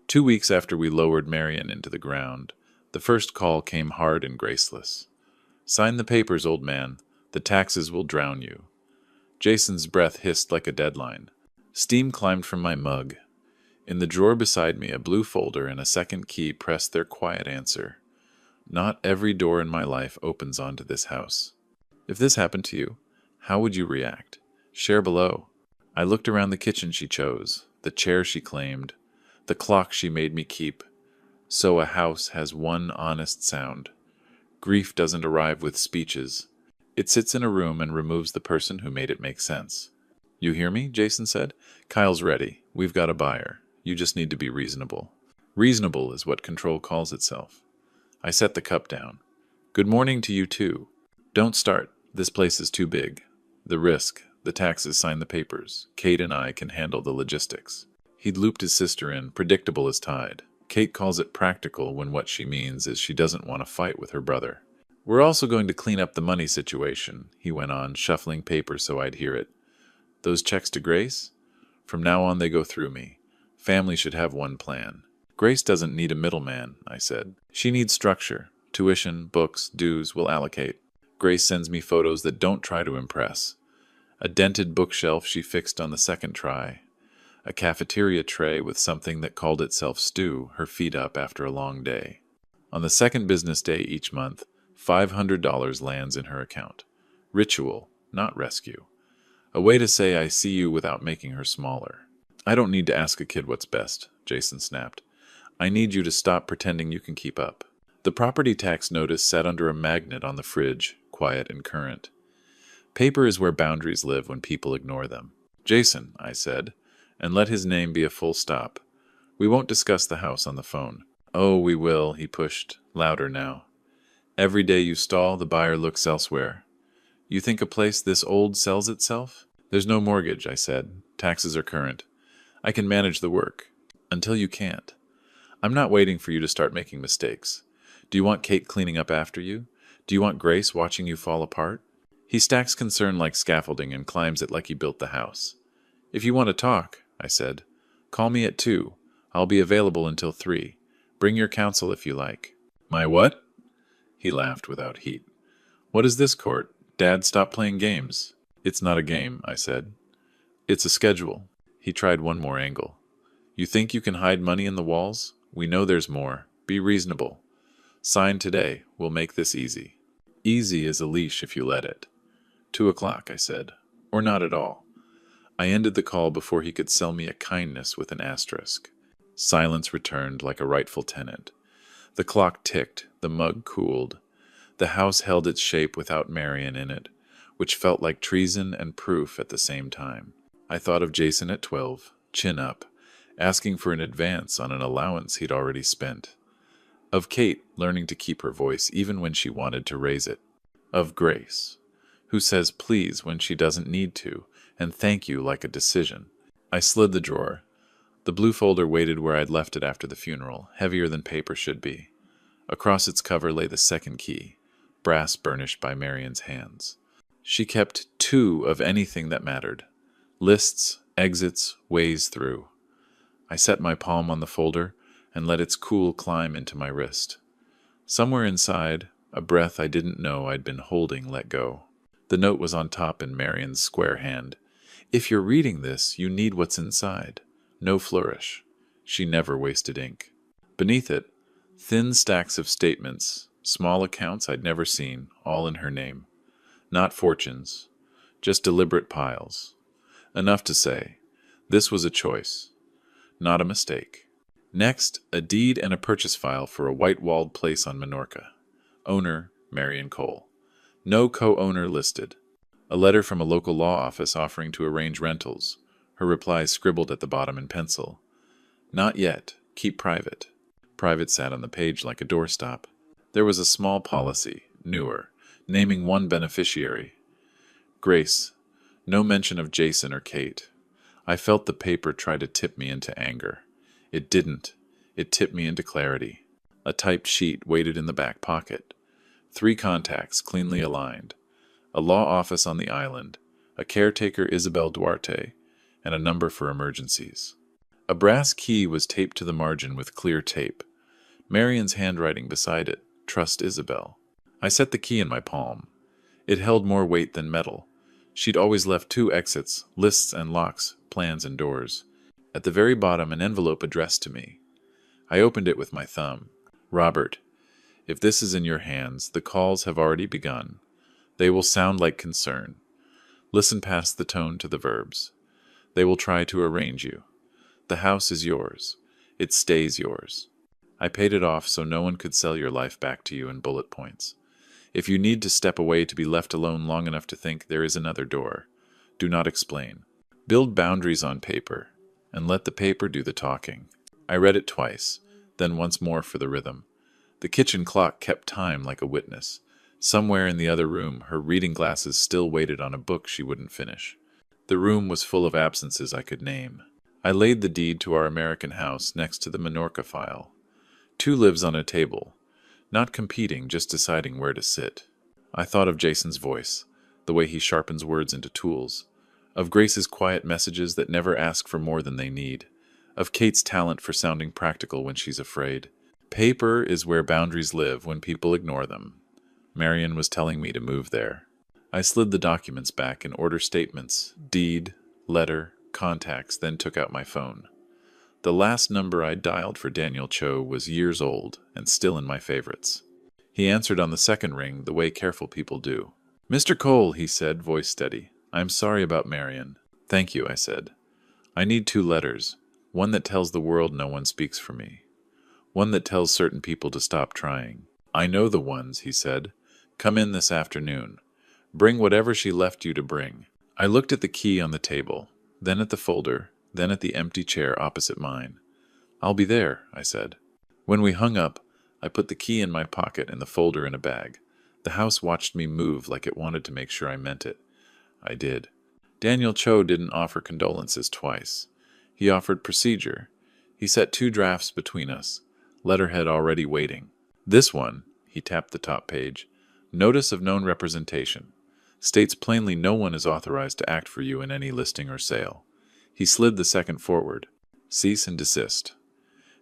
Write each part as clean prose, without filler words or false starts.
2 weeks after we lowered Marian into the ground, the first call came hard and graceless. "Sign the papers, old man. The taxes will drown you." Jason's breath hissed like a deadline. Steam climbed from my mug. In the drawer beside me, a blue folder and a second key pressed their quiet answer. "Not every door in my life opens onto this house." If this happened to you, how would you react? Share below. I looked around the kitchen she chose, the chair she claimed, the clock she made me keep. So a house has one honest sound. Grief doesn't arrive with speeches. It sits in a room and removes the person who made it make sense. "You hear me?" Jason said. "Kyle's ready. We've got a buyer. You just need to be reasonable." Reasonable is what control calls itself. I set the cup down. "Good morning to you too. Don't start. This place is too big. The risk, the taxes, sign the papers. Kate and I can handle the logistics." He'd looped his sister in, predictable as tide. Kate calls it practical when what she means is she doesn't want to fight with her brother. "We're also going to clean up the money situation," he went on, shuffling papers so I'd hear it. "Those checks to Grace? From now on they go through me. Family should have one plan." "Grace doesn't need a middleman," I said. "She needs structure. Tuition, books, dues, we'll allocate. Grace sends me photos that don't try to impress. A dented bookshelf she fixed on the second try. A cafeteria tray with something that called itself stew, her feet up after a long day. On the second business day each month, $500 lands in her account. Ritual, not rescue. A way to say I see you without making her smaller." "I don't need to ask a kid what's best," Jason snapped. "I need you to stop pretending you can keep up." The property tax notice sat under a magnet on the fridge, quiet and current. Paper is where boundaries live when people ignore them. "Jason," I said, and let his name be a full stop. "We won't discuss the house on the phone." "Oh, we will," he pushed, louder now. "Every day you stall, the buyer looks elsewhere. You think a place this old sells itself?" "There's no mortgage," I said. "Taxes are current. I can manage the work. Until you can't. I'm not waiting for you to start making mistakes. Do you want Kate cleaning up after you? Do you want Grace watching you fall apart?" He stacks concern like scaffolding and climbs it like he built the house. "If you want to talk," I said, "call me at 2. I'll be available until 3. Bring your counsel if you like." "My what?" He laughed without heat. "What is this court? Dad, stop playing games." "It's not a game," I said. "It's a schedule." He tried one more angle. "You think you can hide money in the walls? We know there's more. Be reasonable. Sign today. We'll make this easy." "Easy as a leash if you let it." 2 o'clock, I said. "Or not at all." I ended the call before he could sell me a kindness with an asterisk. Silence returned like a rightful tenant. The clock ticked, the mug cooled. The house held its shape without Marian in it, which felt like treason and proof at the same time. I thought of Jason at 12, chin up, asking for an advance on an allowance he'd already spent. Of Kate learning to keep her voice even when she wanted to raise it. Of Grace, who says please when she doesn't need to, and thank you like a decision. I slid the drawer. The blue folder waited where I'd left it after the funeral, heavier than paper should be. Across its cover lay the second key, brass burnished by Marian's hands. She kept 2 of anything that mattered. Lists, exits, ways through. I set my palm on the folder and let its cool climb into my wrist. Somewhere inside, a breath I didn't know I'd been holding let go. The note was on top in Marian's square hand. "If you're reading this, you need what's inside." No flourish. She never wasted ink. Beneath it, thin stacks of statements, small accounts I'd never seen, all in her name. Not fortunes, just deliberate piles. Enough to say, this was a choice, not a mistake. Next, a deed and a purchase file for a white-walled place on Menorca. Owner, Marian Cole. No co-owner listed. A letter from a local law office offering to arrange rentals. Her reply scribbled at the bottom in pencil. "Not yet. Keep private." Private sat on the page like a doorstop. There was a small policy, newer, naming one beneficiary. Grace. No mention of Jason or Kate. I felt the paper try to tip me into anger. It didn't. It tipped me into clarity. A typed sheet waited in the back pocket. 3 contacts cleanly aligned. A law office on the island, a caretaker Isabel Duarte, and a number for emergencies. A brass key was taped to the margin with clear tape. Marian's handwriting beside it, "Trust Isabel." I set the key in my palm. It held more weight than metal. She'd always left 2 exits, lists and locks, plans and doors. At the very bottom, an envelope addressed to me. I opened it with my thumb. "Robert, if this is in your hands, the calls have already begun. They will sound like concern. Listen past the tone to the verbs. They will try to arrange you. The house is yours. It stays yours. I paid it off so no one could sell your life back to you in bullet points. If you need to step away to be left alone long enough to think, there is another door. Do not explain. Build boundaries on paper, and let the paper do the talking." I read it twice, then once more for the rhythm. The kitchen clock kept time like a witness. Somewhere in the other room, her reading glasses still waited on a book she wouldn't finish. The room was full of absences I could name. I laid the deed to our American house next to the Menorca file. 2 lives on a table, not competing, just deciding where to sit. I thought of Jason's voice, the way he sharpens words into tools, of Grace's quiet messages that never ask for more than they need, of Kate's talent for sounding practical when she's afraid. Paper is where boundaries live when people ignore them. Marian was telling me to move there. I slid the documents back in order: statements, deed, letter, contacts, then took out my phone. The last number I dialed for Daniel Cho was years old and still in my favorites. He answered on the second ring the way careful people do. "Mr. Cole," he said, voice steady. "I'm sorry about Marian." "Thank you," I said. "I need 2 letters. One that tells the world no one speaks for me. One that tells certain people to stop trying." "I know the ones," he said. "Come in this afternoon. Bring whatever she left you to bring." I looked at the key on the table, then at the folder, then at the empty chair opposite mine. "I'll be there," I said. When we hung up, I put the key in my pocket and the folder in a bag. The house watched me move like it wanted to make sure I meant it. I did. Daniel Cho didn't offer condolences twice. He offered procedure. He set 2 drafts between us, letterhead already waiting. This one, he tapped the top page, "Notice of known representation. States plainly no one is authorized to act for you in any listing or sale." He slid the second forward. "Cease and desist.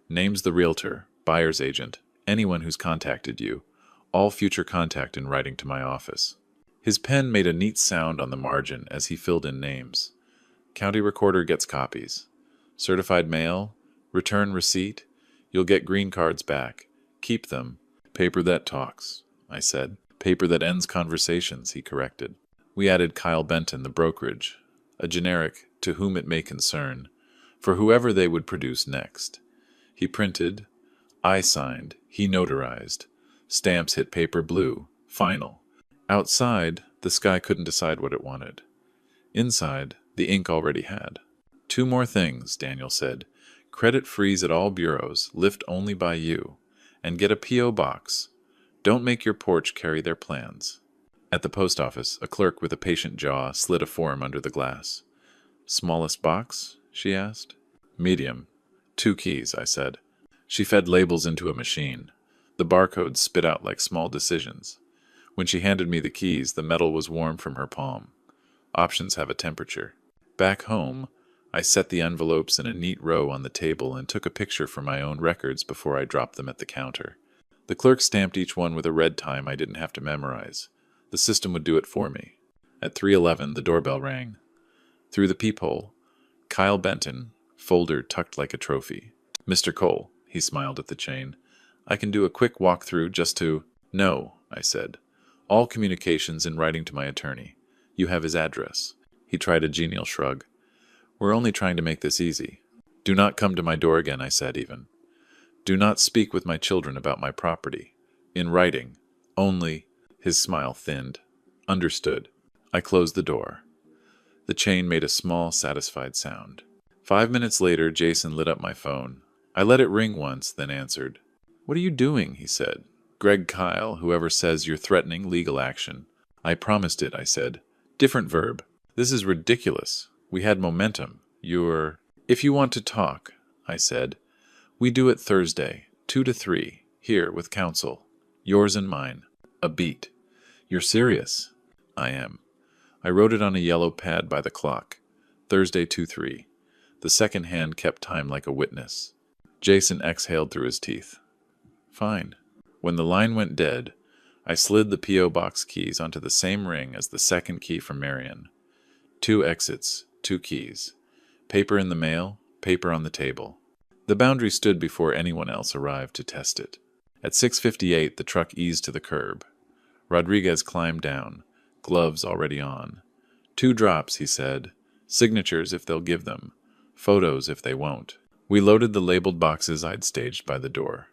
Names the realtor, buyer's agent, anyone who's contacted you. All future contact in writing to my office." His pen made a neat sound on the margin as he filled in names. "County recorder gets copies. Certified mail, return receipt. You'll get green cards back. Keep them. Paper that talks," I said. "Paper that ends conversations," he corrected. We added Kyle Benton, the brokerage, a generic "to whom it may concern," for whoever they would produce next. He printed, I signed, he notarized. Stamps hit paper blue. Final. Outside, the sky couldn't decide what it wanted. Inside, the ink already had. "2 more things," Daniel said. "Credit freeze at all bureaus, lift only by you. And get a P.O. box. Don't make your porch carry their plans." At the post office, a clerk with a patient jaw slid a form under the glass. "Smallest box?" she asked. "Medium. 2 keys," I said. She fed labels into a machine. The barcodes spit out like small decisions. When she handed me the keys, the metal was warm from her palm. Options have a temperature. Back home, I set the envelopes in a neat row on the table and took a picture for my own records before I dropped them at the counter. The clerk stamped each one with a red time I didn't have to memorize. The system would do it for me. At 3:11, the doorbell rang. Through the peephole, Kyle Benton, folder tucked like a trophy. "Mr. Cole," he smiled at the chain. "I can do a quick walk-through just to—" "No," I said. "All communications in writing to my attorney. You have his address." He tried a genial shrug. "We're only trying to make this easy." "Do not come to my door again," I said even. "Do not speak with my children about my property. In writing. Only—" His smile thinned. "Understood." I closed the door. The chain made a small, satisfied sound. 5 minutes later, Jason lit up my phone. I let it ring once, then answered. "What are you doing?" he said. "Greg Kyle, whoever says you're threatening legal action." "I promised it," I said. Different verb. "This is ridiculous. We had momentum. You're—" "If you want to talk," I said. "We do it Thursday, 2 to 3, here with counsel. Yours and mine. A beat." "You're serious?" "I am." I wrote it on a yellow pad by the clock. Thursday 2-3. The second hand kept time like a witness. Jason exhaled through his teeth. Fine. When the line went dead, I slid the P.O. box keys onto the same ring as the second key from Marian. 2 exits, 2 keys. Paper in the mail, paper on the table. The boundary stood before anyone else arrived to test it. At 6:58, the truck eased to the curb. Rodriguez climbed down, gloves already on. 2 drops, he said. Signatures if they'll give them. Photos if they won't. We loaded the labeled boxes I'd staged by the door.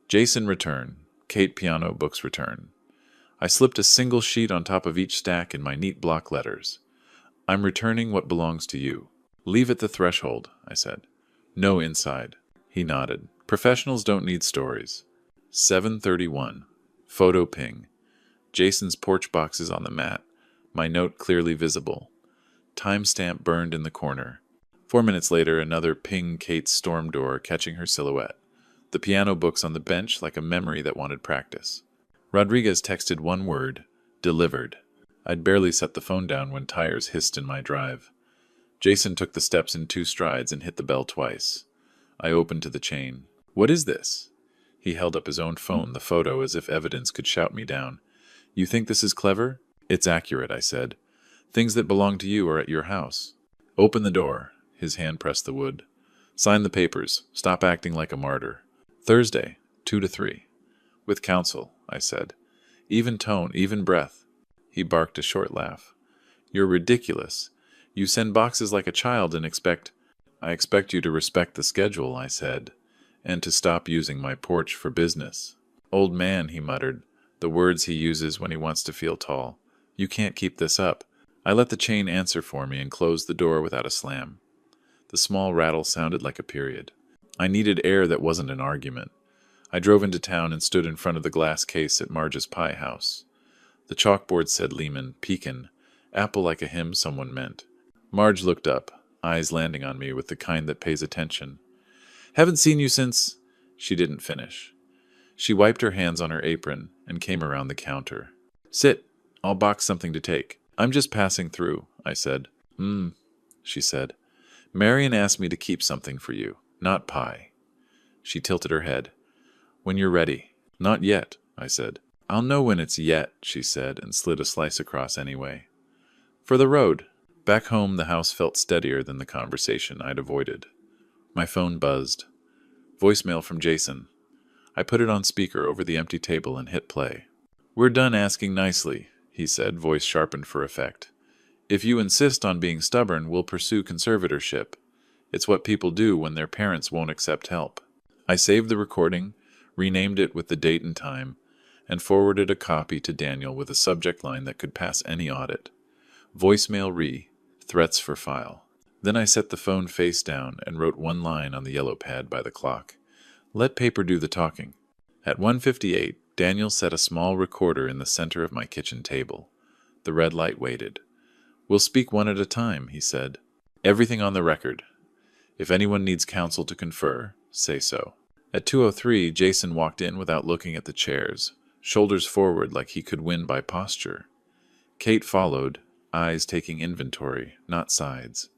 Jason return. Kate piano books return. I slipped a single sheet on top of each stack in my neat block letters. I'm returning what belongs to you. Leave at the threshold, I said. No inside. He nodded. Professionals don't need stories. 7:31. Photo ping. Jason's porch boxes on the mat. My note clearly visible. Timestamp burned in the corner. 4 minutes later, another ping Kate's storm door catching her silhouette. The piano books on the bench like a memory that wanted practice. Rodriguez texted one word. Delivered. I'd barely set the phone down when tires hissed in my drive. Jason took the steps in 2 strides and hit the bell twice. I opened to the chain. What is this? He held up his own phone, the photo, as if evidence could shout me down. You think this is clever? It's accurate, I said. Things that belong to you are at your house. Open the door. His hand pressed the wood. Sign the papers. Stop acting like a martyr. Thursday, 2 to 3. With counsel, I said. Even tone, even breath. He barked a short laugh. You're ridiculous. You send boxes like a child and expect... I expect you to respect the schedule, I said, and to stop using my porch for business. Old man, he muttered, the words he uses when he wants to feel tall. You can't keep this up. I let the chain answer for me and closed the door without a slam. The small rattle sounded like a period. I needed air that wasn't an argument. I drove into town and stood in front of the glass case at Marge's pie house. The chalkboard said Lehman, Pekin, apple like a hymn someone meant. Marge looked up, eyes landing on me with the kind that pays attention. Haven't seen you since... She didn't finish. She wiped her hands on her apron and came around the counter. Sit. I'll box something to take. I'm just passing through, I said. She said. Marian asked me to keep something for you, not pie. She tilted her head. When you're ready. Not yet, I said. I'll know when it's yet, she said, and slid a slice across anyway. For the road. Back home, the house felt steadier than the conversation I'd avoided. My phone buzzed. Voicemail from Jason. I put it on speaker over the empty table and hit play. We're done asking nicely, he said, voice sharpened for effect. If you insist on being stubborn, we'll pursue conservatorship. It's what people do when their parents won't accept help. I saved the recording, renamed it with the date and time, and forwarded a copy to Daniel with a subject line that could pass any audit. Voicemail threats for file. Then I set the phone face down and wrote one line on the yellow pad by the clock. Let paper do the talking. At 1:58, Daniel set a small recorder in the center of my kitchen table. The red light waited. We'll speak one at a time, he said. Everything on the record. If anyone needs counsel to confer, say so. At 2:03, Jason walked in without looking at the chairs, shoulders forward like he could win by posture. Kate followed, eyes taking inventory, not sides.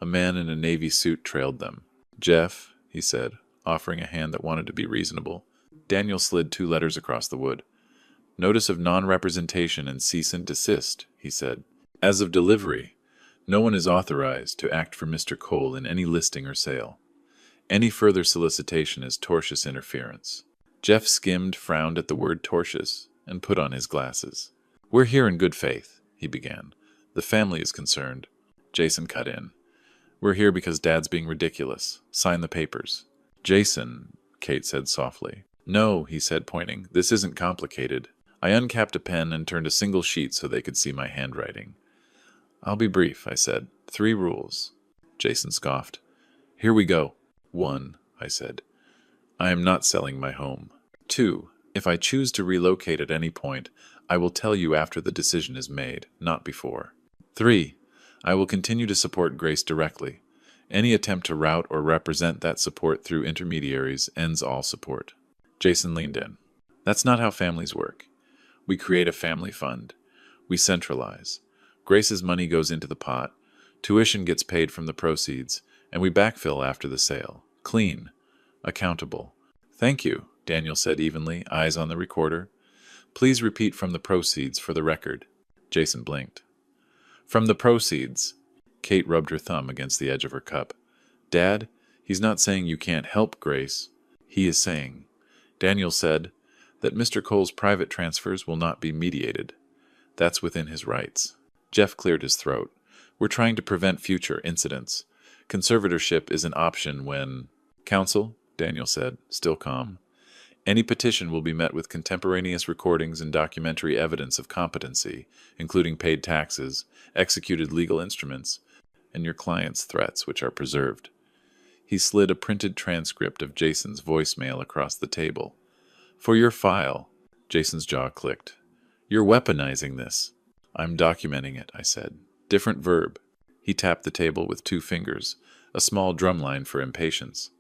A man in a navy suit trailed them. Jeff, he said, offering a hand that wanted to be reasonable. Daniel slid 2 letters across the wood. Notice of non-representation and cease and desist, he said. As of delivery, no one is authorized to act for Mr. Cole in any listing or sale. Any further solicitation is tortious interference. Jeff skimmed, frowned at the word tortious, and put on his glasses. We're here in good faith, he began. The family is concerned. Jason cut in. We're here because Dad's being ridiculous. Sign the papers. Jason, Kate said softly. No, he said, pointing. This isn't complicated. I uncapped a pen and turned a single sheet so they could see my handwriting. I'll be brief, I said. 3 rules. Jason scoffed. Here we go. 1, I said. I am not selling my home. 2, if I choose to relocate at any point, I will tell you after the decision is made, not before. 3, I will continue to support Grace directly. Any attempt to route or represent that support through intermediaries ends all support. Jason leaned in. That's not how families work. We create a family fund. We centralize. Grace's money goes into the pot. Tuition gets paid from the proceeds, And we backfill after the sale. Clean. Accountable. Thank you, Daniel said evenly, eyes on the recorder. Please repeat from the proceeds for the record. Jason blinked. From the proceeds. Kate rubbed her thumb against the edge of her cup. Dad, he's not saying you can't help Grace. He is saying, Daniel said, that Mr. Cole's private transfers will not be mediated. That's within his rights. Jeff cleared his throat. We're trying to prevent future incidents. Conservatorship is an option when... Counsel, Daniel said, still calm. Any petition will be met with contemporaneous recordings and documentary evidence of competency, including paid taxes, executed legal instruments, and your client's threats, which are preserved. He slid a printed transcript of Jason's voicemail across the table. For your file, Jason's jaw clicked. You're weaponizing this. I'm documenting it, I said. Different verb. He tapped the table with 2 fingers, a small drumline for impatience.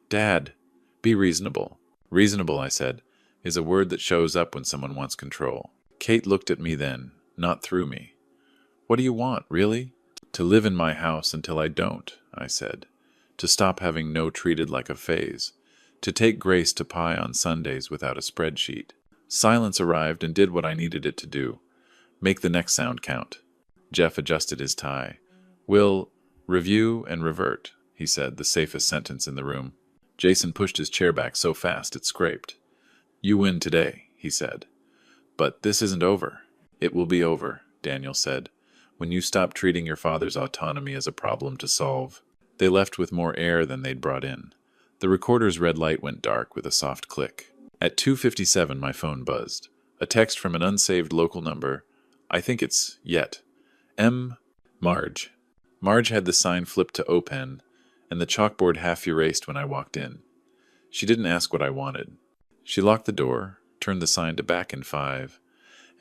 Dad, be reasonable. Reasonable, I said, is a word that shows up when someone wants control. Kate looked at me then, not through me. What do you want, really? To live in my house until I don't, I said. To stop having no treated like a phase. To take Grace to pie on Sundays without a spreadsheet. Silence arrived and did what I needed it to do. Make the next sound count. Jeff adjusted his tie. We'll review and revert, he said, the safest sentence in the room. Jason pushed his chair back so fast it scraped. You win today, he said. But this isn't over. It will be over, Daniel said, when you stop treating your father's autonomy as a problem to solve. They left with more air than they'd brought in. The recorder's red light went dark with a soft click. At 2:57 my phone buzzed. A text from an unsaved local number. I think it's Yet. Marge. Marge had the sign flipped to open, and the chalkboard half erased when I walked in. She didn't ask what I wanted. She locked the door, turned the sign to back in 5,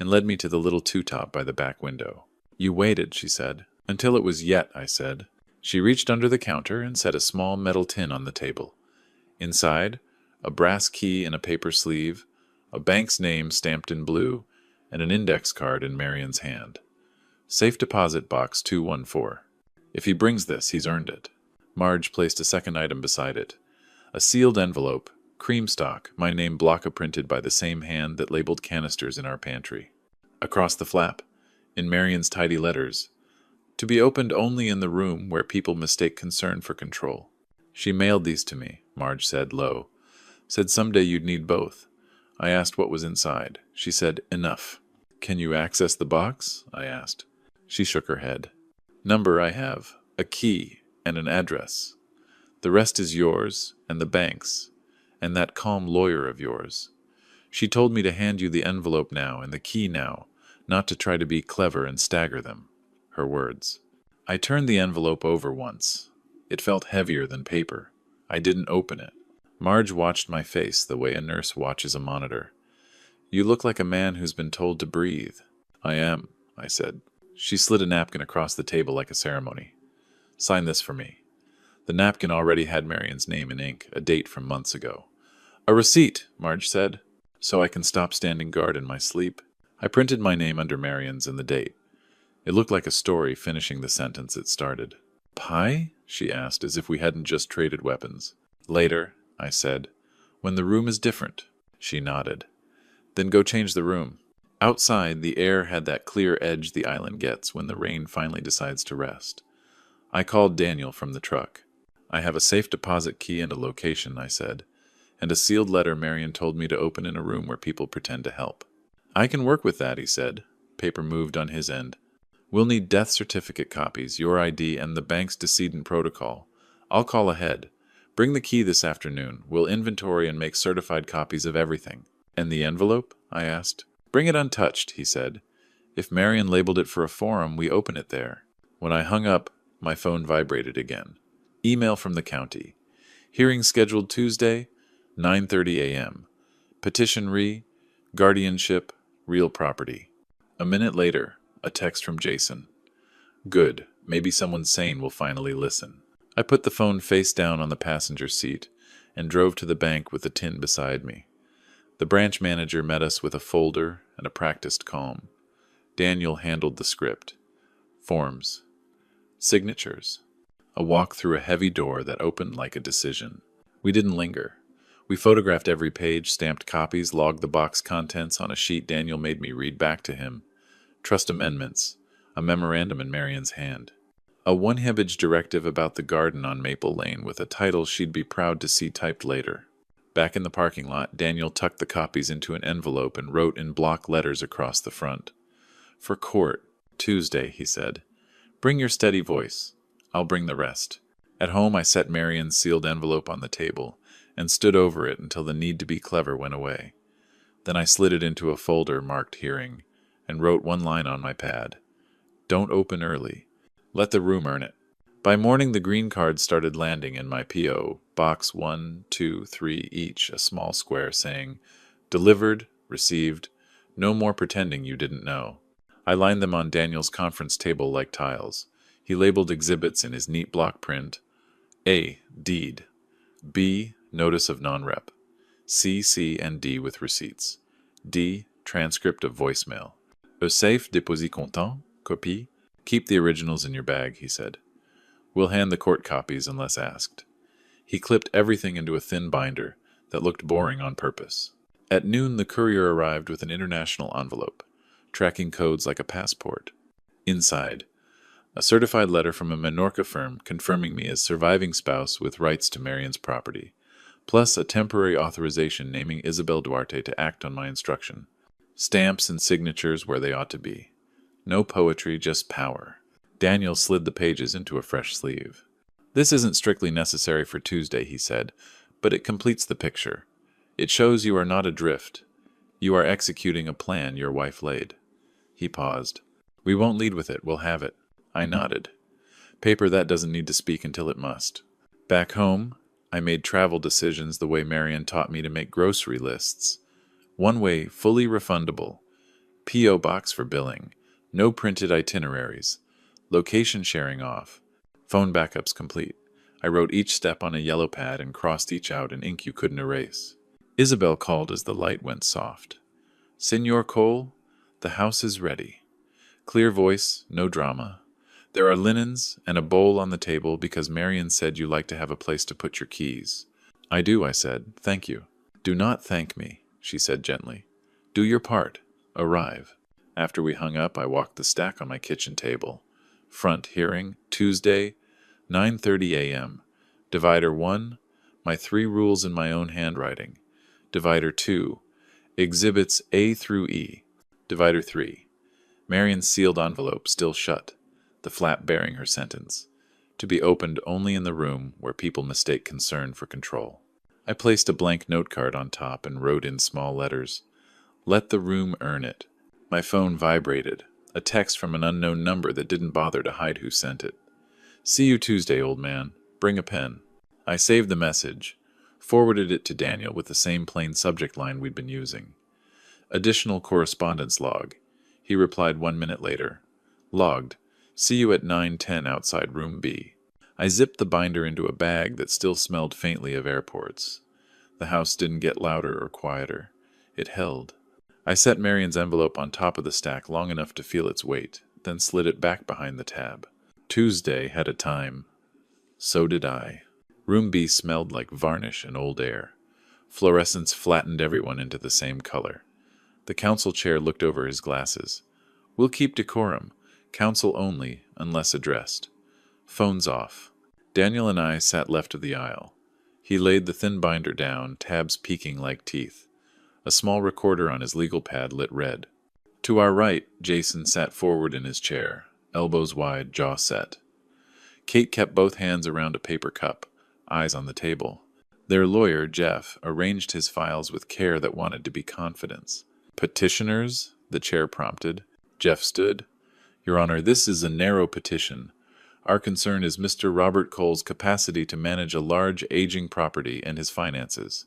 and led me to the little two-top by the back window. You waited, she said. Until it was Yet, I said. She reached under the counter and set a small metal tin on the table. Inside, a brass key in a paper sleeve, a bank's name stamped in blue, and an index card in Marian's hand. Safe deposit box 214. If he brings this, he's earned it. Marge placed a second item beside it. A sealed envelope, cream stock, my name block-printed by the same hand that labeled canisters in our pantry. Across the flap, in Marian's tidy letters, to be opened only in the room where people mistake concern for control. She mailed these to me, Marge said low. Said someday you'd need both. I asked what was inside. She said, enough. Can you access the box? I asked. She shook her head. Number I have, a key, and an address. The rest is yours, and the bank's, and that calm lawyer of yours. She told me to hand you the envelope now and the key now, not to try to be clever and stagger them. Her words. I turned the envelope over once. It felt heavier than paper. I didn't open it. Marge watched my face the way a nurse watches a monitor. You look like a man who's been told to breathe. I am, I said. She slid a napkin across the table like a ceremony. Sign this for me. The napkin already had Marian's name in ink, a date from months ago. A receipt, Marge said, so I can stop standing guard in my sleep. I printed my name under Marian's and the date. It looked like a story finishing the sentence it started. Pie? She asked, as if we hadn't just traded weapons. Later, I said. When the room is different. She nodded. Then go change the room. Outside, the air had that clear edge the island gets when the rain finally decides to rest. I called Daniel from the truck. I have a safe deposit key and a location, I said, and a sealed letter Marian told me to open in a room where people pretend to help. I can work with that, he said. Paper moved on his end. We'll need death certificate copies, your ID, and the bank's decedent protocol. I'll call ahead. Bring the key this afternoon. We'll inventory and make certified copies of everything. And the envelope? I asked. Bring it untouched, he said. If Marian labeled it for a forum, we open it there. When I hung up, my phone vibrated again. Email from the county. Hearing scheduled Tuesday, 9:30 a.m. Petition guardianship, real property. A minute later, a text from Jason. Good. Maybe someone sane will finally listen. I put the phone face down on the passenger seat and drove to the bank with the tin beside me. The branch manager met us with a folder and a practiced calm. Daniel handled the script. Forms. Signatures. a walk through a heavy door that opened like a decision. We didn't linger. We photographed every page, stamped copies, logged the box contents on a sheet Daniel made me read back to him. Trust amendments, a memorandum in Marian's hand. A one-page directive about the garden on Maple Lane with a title she'd be proud to see typed later. Back in the parking lot, Daniel tucked the copies into an envelope and wrote in block letters across the front. For court, Tuesday, he said. Bring your steady voice. I'll bring the rest. At home, I set Marian's sealed envelope on the table and stood over it until the need to be clever went away. Then I slid it into a folder marked hearing and wrote one line on my pad. Don't open early. Let the room earn it. By morning, the green cards started landing in my P.O. Box 1, 2, 3 each, a small square saying, delivered, received, no more pretending you didn't know. I lined them on Daniel's conference table like tiles. He labeled exhibits in his neat block print. A. Deed. B. Notice of non-rep. C, and D with receipts. D. Transcript of voicemail. Au safe, déposit comptant, copie. Keep the originals in your bag, he said. We'll hand the court copies unless asked. He clipped everything into a thin binder that looked boring on purpose. At noon, the courier arrived with an international envelope, tracking codes like a passport. Inside, a certified letter from a Menorca firm confirming me as surviving spouse with rights to Marian's property, plus a temporary authorization naming Isabel Duarte to act on my instruction. Stamps and signatures where they ought to be. No poetry, just power. Daniel slid the pages into a fresh sleeve. This isn't strictly necessary for Tuesday, he said, but it completes the picture. It shows you are not adrift. You are executing a plan your wife laid. He paused. We won't lead with it, we'll have it. I nodded. Paper that doesn't need to speak until it must. Back home, I made travel decisions the way Marian taught me to make grocery lists. One way, fully refundable. P.O. box for billing. No printed itineraries. Location sharing off. Phone backups complete. I wrote each step on a yellow pad and crossed each out in ink you couldn't erase. Isabel called as the light went soft. Senor Cole, the house is ready. Clear voice, no drama. There are linens and a bowl on the table because Marian said you like to have a place to put your keys. I do, I said. Thank you. Do not thank me, she said gently. Do your part. Arrive. After we hung up, I walked the stack on my kitchen table. Front hearing, Tuesday, 9:30 a.m. Divider 1, my 3 rules in my own handwriting. Divider 2, exhibits A through E. Divider 3, Marian's sealed envelope still shut, the flap bearing her sentence, to be opened only in the room where people mistake concern for control. I placed a blank note card on top and wrote in small letters, Let the room earn it. My phone vibrated, a text from an unknown number that didn't bother to hide who sent it. See you Tuesday, old man. Bring a pen. I saved the message, forwarded it to Daniel with the same plain subject line we'd been using. Additional correspondence log. He replied 1 minute later. Logged. See you at 9:10 outside room B. I zipped the binder into a bag that still smelled faintly of airports. The house didn't get louder or quieter. It held. I set Marian's envelope on top of the stack long enough to feel its weight, then slid it back behind the tab. Tuesday had a time. So did I. Room B smelled like varnish and old air. Fluorescence flattened everyone into the same color. The council chair looked over his glasses. We'll keep decorum. Council only, unless addressed. Phones off. Daniel and I sat left of the aisle. He laid the thin binder down, tabs peeking like teeth. A small recorder on his legal pad lit red. To our right, Jason sat forward in his chair, elbows wide, jaw set. Kate kept both hands around a paper cup, eyes on the table. Their lawyer, Jeff, arranged his files with care that wanted to be confidence. Petitioners, the chair prompted. Jeff stood. Your Honor, this is a narrow petition. Our concern is Mr. Robert Cole's capacity to manage a large, aging property and his finances.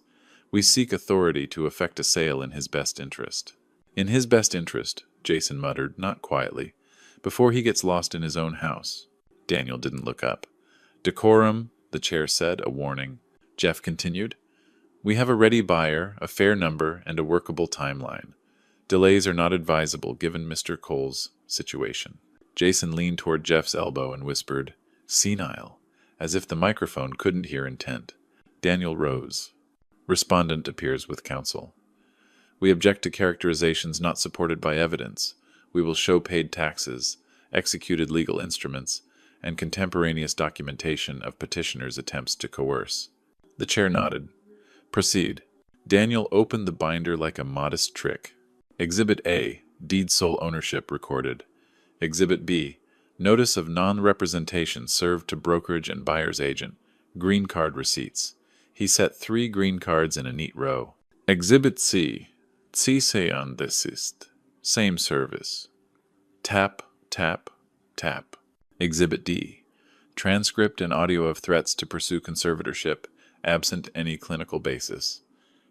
We seek authority to effect a sale in his best interest. In his best interest, Jason muttered, not quietly, before he gets lost in his own house. Daniel didn't look up. Decorum, the chair said, a warning. Jeff continued. We have a ready buyer, a fair number, and a workable timeline. Delays are not advisable given Mr. Cole's situation. Jason leaned toward Jeff's elbow and whispered, Senile. as if the microphone couldn't hear intent. Daniel rose. Respondent appears with counsel. We object to characterizations not supported by evidence. We will show paid taxes, executed legal instruments, and contemporaneous documentation of petitioner's attempts to coerce. The chair nodded. Proceed. Daniel opened the binder like a modest trick. Exhibit A, deed sole ownership recorded. Exhibit B, notice of non-representation served to brokerage and buyer's agent. Green card receipts. He set 3 green cards in a neat row. Exhibit C, Cease desist. Same service. Tap, tap, tap. Exhibit D, transcript and audio of threats to pursue conservatorship, absent any clinical basis.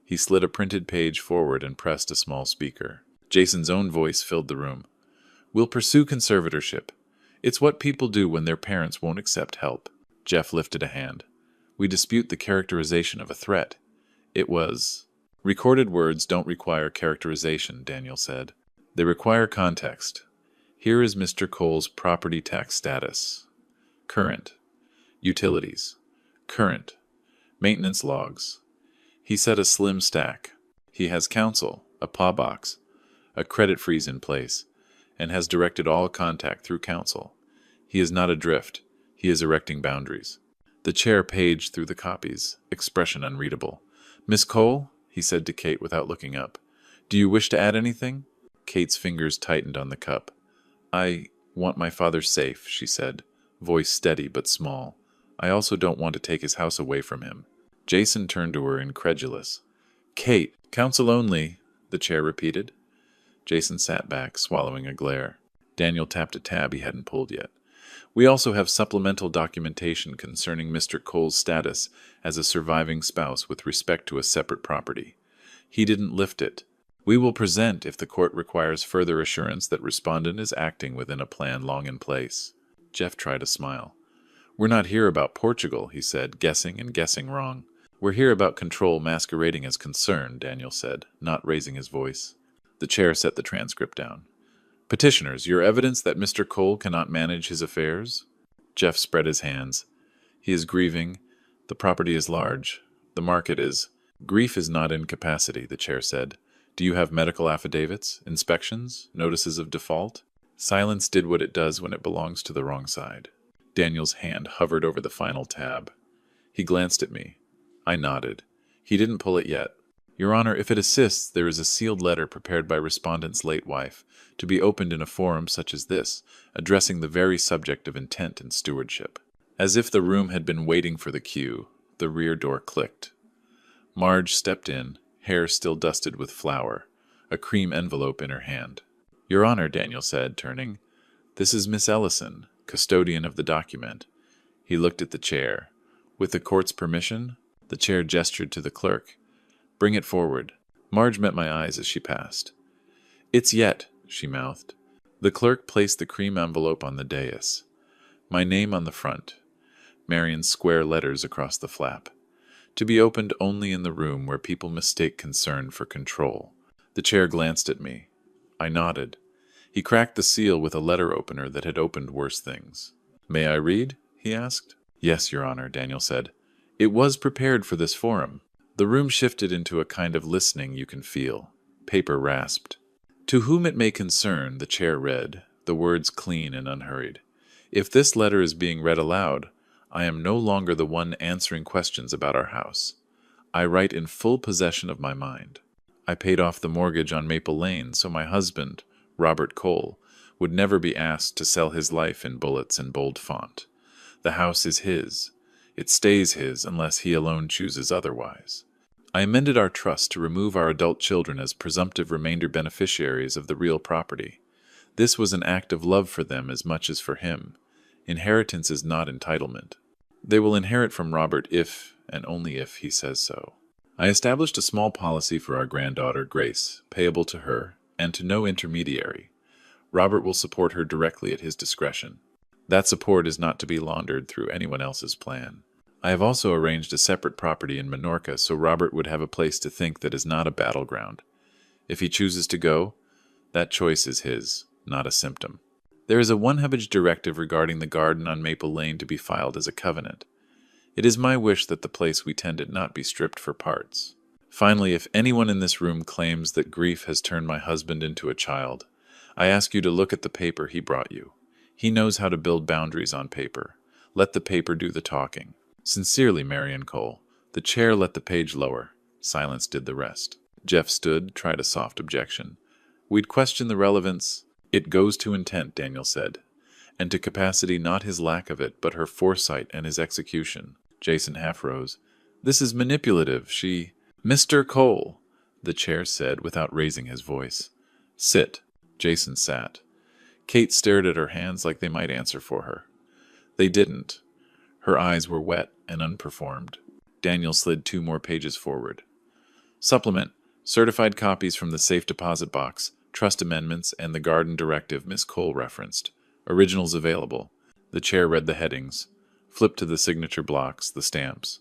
He slid a printed page forward and pressed a small speaker. Jason's own voice filled the room. We'll pursue conservatorship. It's what people do when their parents won't accept help. Jeff lifted a hand. We dispute the characterization of a threat. It was... Recorded words don't require characterization, Daniel said. They require context. Here is Mr. Cole's property tax status. Current. Utilities. Current. Maintenance logs. He set a slim stack. He has counsel, a paw box, a credit freeze in place, and has directed all contact through counsel. He is not adrift. He is erecting boundaries. The chair paged through the copies, expression unreadable. Miss Cole? He said to Kate without looking up. Do you wish to add anything? Kate's fingers tightened on the cup. I want my father safe, she said, voice steady but small. I also don't want to take his house away from him. Jason turned to her, incredulous. Kate, counsel only, the chair repeated. Jason sat back, swallowing a glare. Daniel tapped a tab he hadn't pulled yet. We also have supplemental documentation concerning Mr. Cole's status as a surviving spouse with respect to a separate property. He didn't lift it. We will present if the court requires further assurance that respondent is acting within a plan long in place. Jeff tried a smile. We're not here about Portugal, he said, guessing and guessing wrong. We're here about control masquerading as concern, Daniel said, not raising his voice. The chair set the transcript down. Petitioners, your evidence that Mr. Cole cannot manage his affairs? Jeff spread his hands. He is grieving. The property is large. The market is... Grief is not incapacity, the chair said. Do you have medical affidavits, inspections, notices of default? Silence did what it does when it belongs to the wrong side. Daniel's hand hovered over the final tab. He glanced at me. I nodded. He didn't pull it yet. Your Honor, if it assists, there is a sealed letter prepared by respondent's late wife, to be opened in a forum such as this, addressing the very subject of intent and stewardship. As if the room had been waiting for the cue, the rear door clicked. Marge stepped in, hair still dusted with flour, a cream envelope in her hand. Your Honor, Daniel said, turning. This is Miss Ellison, custodian of the document. He looked at the chair. With the court's permission, the chair gestured to the clerk. Bring it forward. Marge met my eyes as she passed. It's yet, she mouthed. The clerk placed the cream envelope on the dais. My name on the front. Marian's square letters across the flap. To be opened only in the room where people mistake concern for control. The chair glanced at me. I nodded. He cracked the seal with a letter opener that had opened worse things. May I read? He asked. Yes, Your Honor, Daniel said. It was prepared for this forum. The room shifted into a kind of listening you can feel. Paper rasped. To whom it may concern, the chair read, the words clean and unhurried. If this letter is being read aloud, I am no longer the one answering questions about our house. I write in full possession of my mind. I paid off the mortgage on Maple Lane so my husband, Robert Cole, would never be asked to sell his life in bullets and bold font. The house is his. It stays his unless he alone chooses otherwise. I amended our trust to remove our adult children as presumptive remainder beneficiaries of the real property. This was an act of love for them as much as for him. Inheritance is not entitlement. They will inherit from Robert if, and only if, he says so. I established a small policy for our granddaughter, Grace, payable to her, and to no intermediary. Robert will support her directly at his discretion. That support is not to be laundered through anyone else's plan. I have also arranged a separate property in Menorca so Robert would have a place to think that is not a battleground. If he chooses to go, that choice is his, not a symptom. There is a one-habbage directive regarding the garden on Maple Lane to be filed as a covenant. It is my wish that the place we tended not be stripped for parts. Finally, if anyone in this room claims that grief has turned my husband into a child, I ask you to look at the paper he brought you. He knows how to build boundaries on paper. Let the paper do the talking. Sincerely, Marian Cole. The chair let the page lower. Silence did the rest. Jeff stood, tried a soft objection. We'd question the relevance. It goes to intent, Daniel said. And to capacity, not his lack of it, but her foresight and his execution. Jason half rose. This is manipulative. Mr. Cole, the chair said without raising his voice. Sit. Jason sat. Kate stared at her hands like they might answer for her. They didn't. Her eyes were wet and unperformed. Daniel slid 2 more pages forward. Supplement. Certified copies from the safe deposit box, trust amendments, and the garden directive Miss Cole referenced. Originals available. The chair read the headings. Flipped to the signature blocks, the stamps.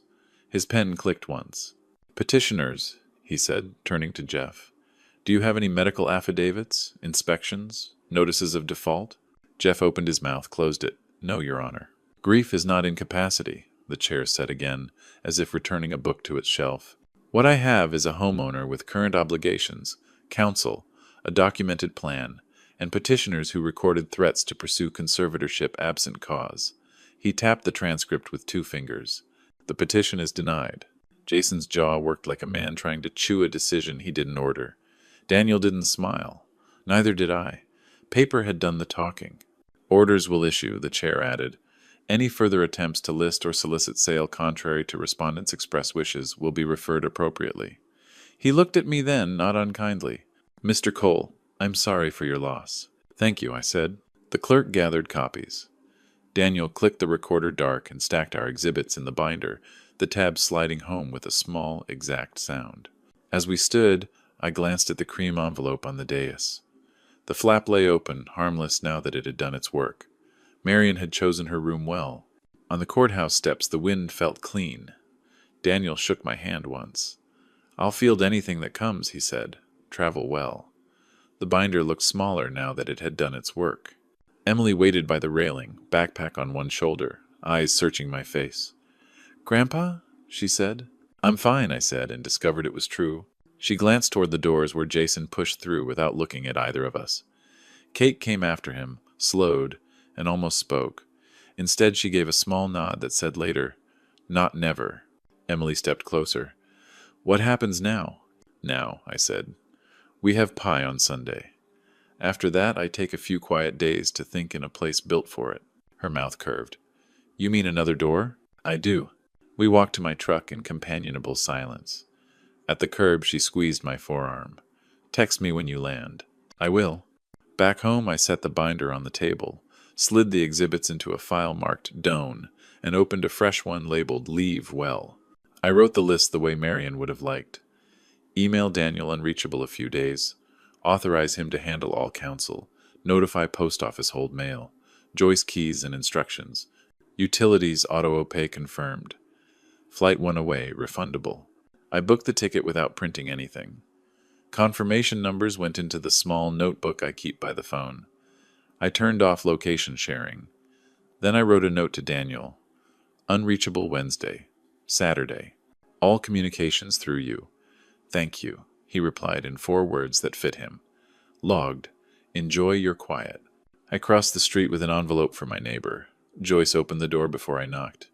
His pen clicked once. Petitioners, he said, turning to Jeff. Do you have any medical affidavits, inspections, notices of default? Jeff opened his mouth, closed it. No, Your Honor. Grief is not incapacity, the chair said again, as if returning a book to its shelf. What I have is a homeowner with current obligations, counsel, a documented plan, and petitioners who recorded threats to pursue conservatorship absent cause. He tapped the transcript with 2 fingers. The petition is denied. Jason's jaw worked like a man trying to chew a decision he didn't order. Daniel didn't smile. Neither did I. Paper had done the talking. Orders will issue, the chair added. Any further attempts to list or solicit sale contrary to respondents' express wishes will be referred appropriately. He looked at me then, not unkindly. Mr. Cole, I'm sorry for your loss. Thank you, I said. The clerk gathered copies. Daniel clicked the recorder dark and stacked our exhibits in the binder, the tab sliding home with a small, exact sound. As we stood, I glanced at the cream envelope on the dais. The flap lay open, harmless now that it had done its work. Marian had chosen her room well. On the courthouse steps the wind felt clean. Daniel shook my hand once. I'll field anything that comes, he said. Travel well. The binder looked smaller now that it had done its work. Emily waited by the railing, backpack on one shoulder, eyes searching my face. Grandpa? She said. I'm fine, I said, and discovered it was true. She glanced toward the doors where Jason pushed through without looking at either of us. Kate came after him, slowed, and almost spoke. Instead, she gave a small nod that said later, Not never. Emily stepped closer. What happens now? Now, I said. We have pie on Sunday. After that, I take a few quiet days to think in a place built for it. Her mouth curved. You mean another door? I do. We walked to my truck in companionable silence. At the curb, she squeezed my forearm. Text me when you land. I will. Back home, I set the binder on the table, slid the exhibits into a file marked Doan, and opened a fresh one labeled Leave Well. I wrote the list the way Marian would have liked. Email Daniel unreachable a few days. Authorize him to handle all counsel. Notify post office hold mail. Joyce keys and instructions. Utilities auto-pay confirmed. Flight 1 away, refundable. I booked the ticket without printing anything. Confirmation numbers went into the small notebook I keep by the phone. I turned off location sharing. Then I wrote a note to Daniel. Unreachable Wednesday. Saturday. All communications through you. Thank you, he replied in 4 words that fit him. Logged. Enjoy your quiet. I crossed the street with an envelope for my neighbor. Joyce opened the door before I knocked.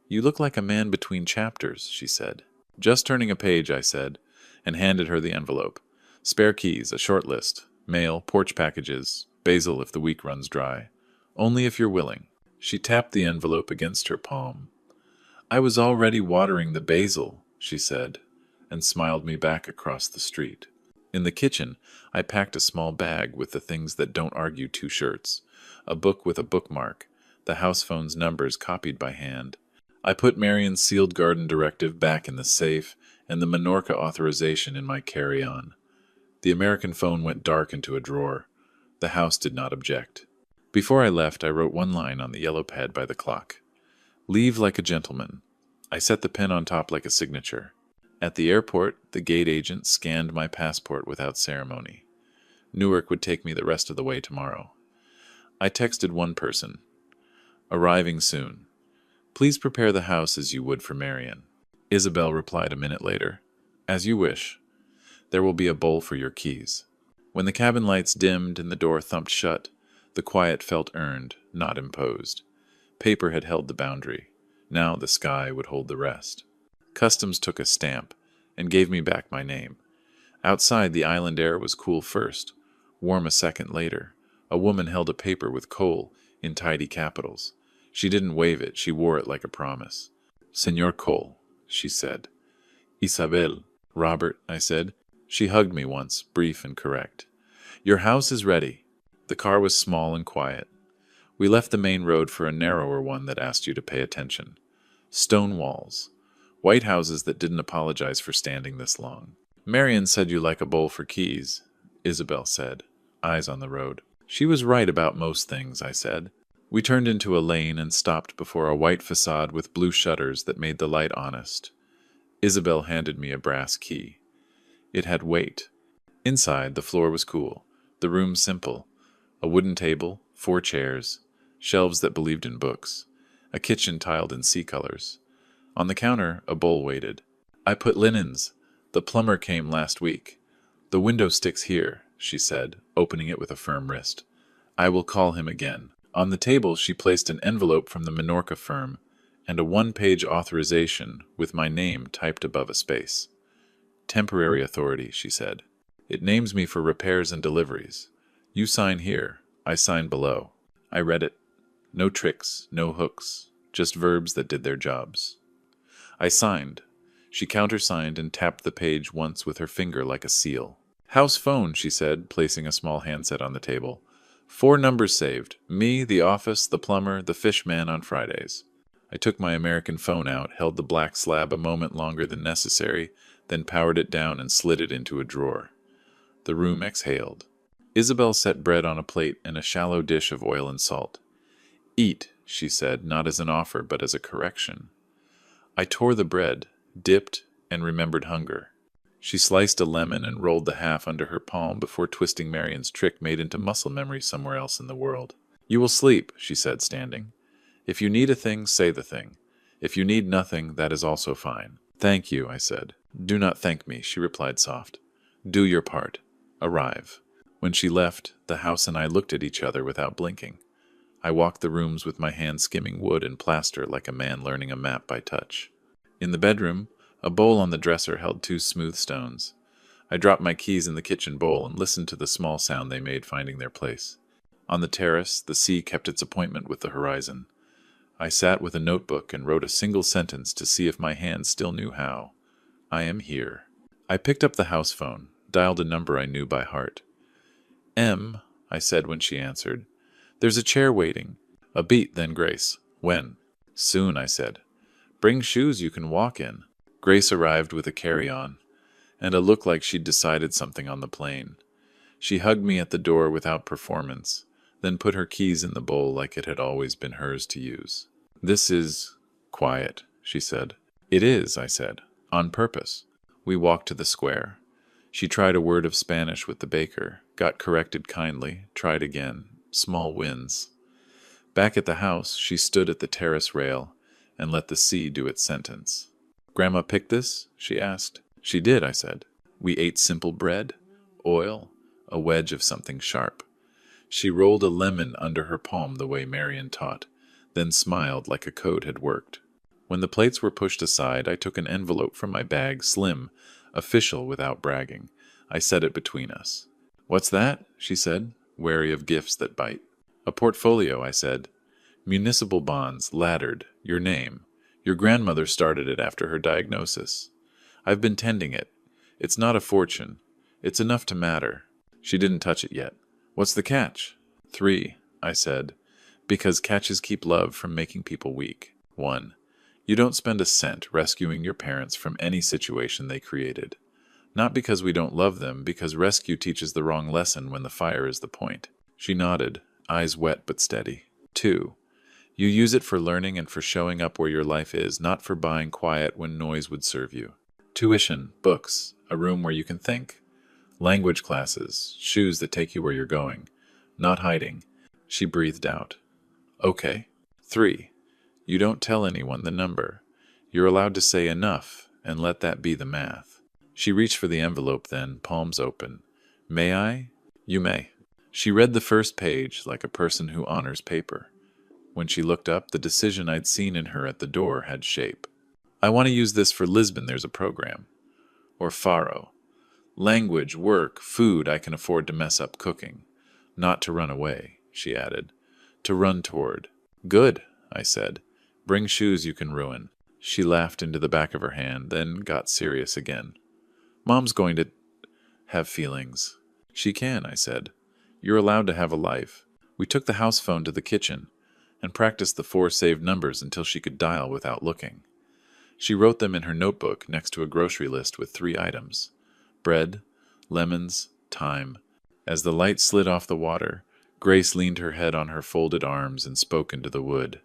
You look like a man between chapters, she said. Just turning a page, I said, and handed her the envelope. Spare keys, a short list, mail, porch packages, basil if the week runs dry. Only if you're willing. She tapped the envelope against her palm. I was already watering the basil, she said, and smiled me back across the street. In the kitchen, I packed a small bag with the things that don't argue 2 shirts, a book with a bookmark, the house phone's numbers copied by hand. I put Marian's sealed garden directive back in the safe and the Menorca authorization in my carry-on. The American phone went dark into a drawer. The house did not object. Before I left, I wrote 1 line on the yellow pad by the clock. Leave like a gentleman. I set the pen on top like a signature. At the airport, the gate agent scanned my passport without ceremony. Newark would take me the rest of the way tomorrow. I texted one person. Arriving soon. Please prepare the house as you would for Marian. Isabel replied a minute later. As you wish. There will be a bowl for your keys. When the cabin lights dimmed and the door thumped shut, the quiet felt earned, not imposed. Paper had held the boundary. Now the sky would hold the rest. Customs took a stamp and gave me back my name. Outside, the island air was cool first, warm a second later. A woman held a paper with Cole in tidy capitals. She didn't wave it, she wore it like a promise. Senor Cole, she said. Isabel. Robert, I said. She hugged me once, brief and correct. Your house is ready. The car was small and quiet. We left the main road for a narrower one that asked you to pay attention. Stone walls. White houses that didn't apologize for standing this long. Marian said you like a bowl for keys, Isabel said, eyes on the road. She was right about most things, I said. We turned into a lane and stopped before a white facade with blue shutters that made the light honest. Isabel handed me a brass key. It had weight. Inside, the floor was cool, the room simple. A wooden table, 4 chairs, shelves that believed in books, a kitchen tiled in sea colors. On the counter, a bowl waited. I put linens. The plumber came last week. The window sticks here, she said, opening it with a firm wrist. I will call him again. On the table, she placed an envelope from the Menorca firm and a 1-page authorization with my name typed above a space. Temporary authority, she said. It names me for repairs and deliveries. You sign here. I sign below. I read it. No tricks, no hooks, just verbs that did their jobs. I signed. She countersigned and tapped the page once with her finger like a seal. House phone, she said, placing a small handset on the table. 4 numbers saved. Me, the office, the plumber, the fish man on Fridays. I took my American phone out, held the black slab a moment longer than necessary, then powered it down and slid it into a drawer. The room exhaled. Isabel set bread on a plate and a shallow dish of oil and salt. Eat, she said, not as an offer, but as a correction. I tore the bread, dipped, and remembered hunger. She sliced a lemon and rolled the half under her palm before twisting Marian's trick made into muscle memory somewhere else in the world. You will sleep, she said, standing. If you need a thing, say the thing. If you need nothing, that is also fine. Thank you, I said. Do not thank me, she replied soft. Do your part. Arrive. When she left, the house and I looked at each other without blinking. I walked the rooms with my hand skimming wood and plaster like a man learning a map by touch. In the bedroom, a bowl on the dresser held 2 smooth stones. I dropped my keys in the kitchen bowl and listened to the small sound they made finding their place. On the terrace, the sea kept its appointment with the horizon. I sat with a notebook and wrote a single sentence to see if my hand still knew how. I am here. I picked up the house phone, dialed a number I knew by heart. M, I said when she answered. There's a chair waiting. A beat, then Grace. When? Soon, I said. Bring shoes you can walk in. Grace arrived with a carry-on, and a look like she'd decided something on the plane. She hugged me at the door without performance, then put her keys in the bowl like it had always been hers to use. This is quiet, she said. It is, I said, on purpose. We walked to the square. She tried a word of Spanish with the baker, got corrected kindly, tried again. Small wins. Back at the house, she stood at the terrace rail and let the sea do its sentence. Grandma picked this? She asked. She did, I said. We ate simple bread, oil, a wedge of something sharp. She rolled a lemon under her palm the way Marian taught, then smiled like a code had worked. When the plates were pushed aside, I took an envelope from my bag, slim, official without bragging. I set it between us. What's that? She said, wary of gifts that bite. A portfolio, I said. Municipal bonds, laddered, your name. Your grandmother started it after her diagnosis. I've been tending it. It's not a fortune. It's enough to matter. She didn't touch it yet. What's the catch? 3, I said, because catches keep love from making people weak. 1. You don't spend a cent rescuing your parents from any situation they created. Not because we don't love them, because rescue teaches the wrong lesson when the fire is the point. She nodded, eyes wet but steady. 2. You use it for learning and for showing up where your life is, not for buying quiet when noise would serve you. Tuition, books, a room where you can think. Language classes, shoes that take you where you're going. Not hiding. She breathed out. Okay. 3. You don't tell anyone the number. You're allowed to say enough, and let that be the math. She reached for the envelope then, palms open. May I? You may. She read the first page like a person who honors paper. When she looked up, the decision I'd seen in her at the door had shape. I want to use this for Lisbon, there's a program. Or Faro. Language, work, food I can afford to mess up cooking. Not to run away, she added. To run toward. Good, I said. Bring shoes you can ruin. She laughed into the back of her hand, then got serious again. Mom's going to have feelings. She can, I said. You're allowed to have a life. We took the house phone to the kitchen and practiced the 4 saved numbers until she could dial without looking. She wrote them in her notebook next to a grocery list with 3 items. Bread, lemons, thyme. As the light slid off the water, Grace leaned her head on her folded arms and spoke into the wood.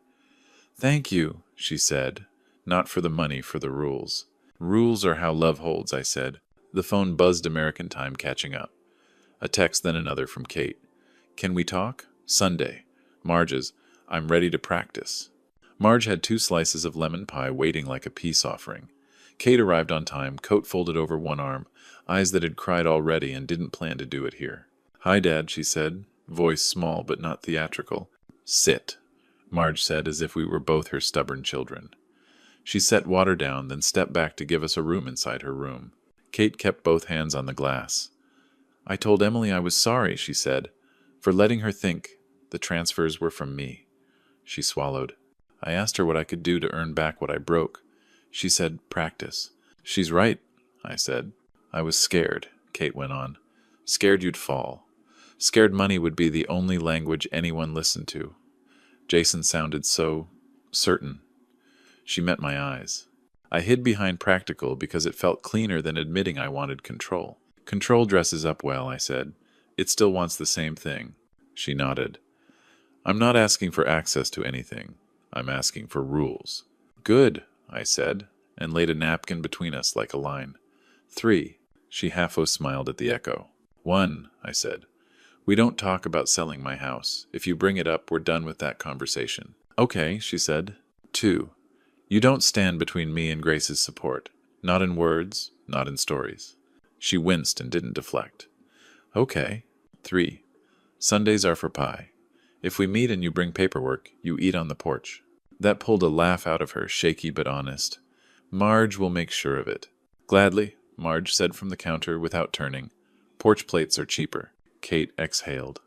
Thank you, she said. Not for the money, for the rules. Rules are how love holds, I said. The phone buzzed American time, catching up. A text, then another from Kate. Can we talk? Sunday. Marge's. I'm ready to practice. Marge had 2 slices of lemon pie waiting like a peace offering. Kate arrived on time, coat folded over one arm, eyes that had cried already and didn't plan to do it here. Hi, Dad, she said, voice small but not theatrical. Sit, Marge said, as if we were both her stubborn children. She set water down, then stepped back to give us a room inside her room. Kate kept both hands on the glass. I told Emily I was sorry, she said, for letting her think the transfers were from me. She swallowed. I asked her what I could do to earn back what I broke. She said, practice. She's right, I said. I was scared, Kate went on. Scared you'd fall. Scared money would be the only language anyone listened to. Jason sounded so certain. She met my eyes. I hid behind practical because it felt cleaner than admitting I wanted control. Control dresses up well, I said. It still wants the same thing. She nodded. I'm not asking for access to anything. I'm asking for rules. Good, I said, and laid a napkin between us like a line. 3. She half-o smiled at the echo. 1, I said. We don't talk about selling my house. If you bring it up, we're done with that conversation. Okay, she said. 2. You don't stand between me and Grace's support. Not in words, not in stories. She winced and didn't deflect. Okay. 3. Sundays are for pie. If we meet and you bring paperwork, you eat on the porch. That pulled a laugh out of her, shaky but honest. Marge will make sure of it. Gladly, Marge said from the counter without turning. Porch plates are cheaper. Kate exhaled.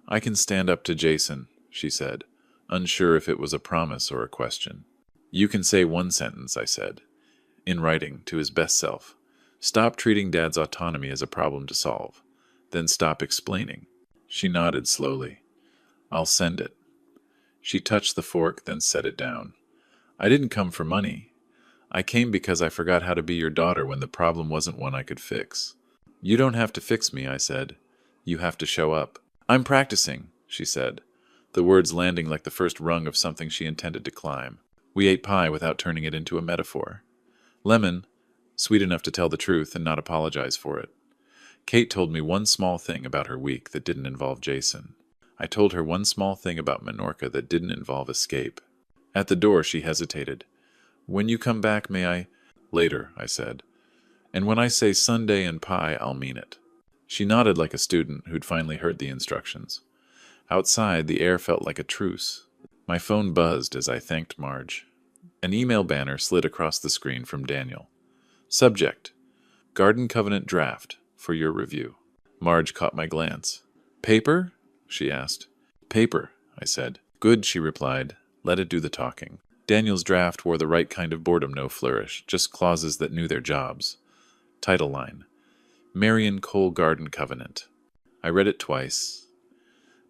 I can stand up to Jason, she said, unsure if it was a promise or a question. You can say 1 sentence, I said, in writing to his best self. Stop treating Dad's autonomy as a problem to solve. Then stop explaining. She nodded slowly. I'll send it. She touched the fork, then set it down. I didn't come for money. I came because I forgot how to be your daughter when the problem wasn't one I could fix. You don't have to fix me, I said. You have to show up. I'm practicing, she said, the words landing like the first rung of something she intended to climb. We ate pie without turning it into a metaphor. Lemon, sweet enough to tell the truth and not apologize for it. Kate told me one small thing about her week that didn't involve Jason. I told her one small thing about Menorca that didn't involve escape. At the door, she hesitated. When you come back, may I? Later, I said. And when I say Sunday and pie, I'll mean it. She nodded like a student who'd finally heard the instructions. Outside, the air felt like a truce. My phone buzzed as I thanked Marge. An email banner slid across the screen from Daniel. Subject: Garden Covenant Draft for your review. Marge caught my glance. Paper? She asked. Paper, I said. Good, she replied. Let it do the talking. Daniel's draft wore the right kind of boredom, no flourish, just clauses that knew their jobs. Title line: Marian Coal Garden Covenant. I read it twice,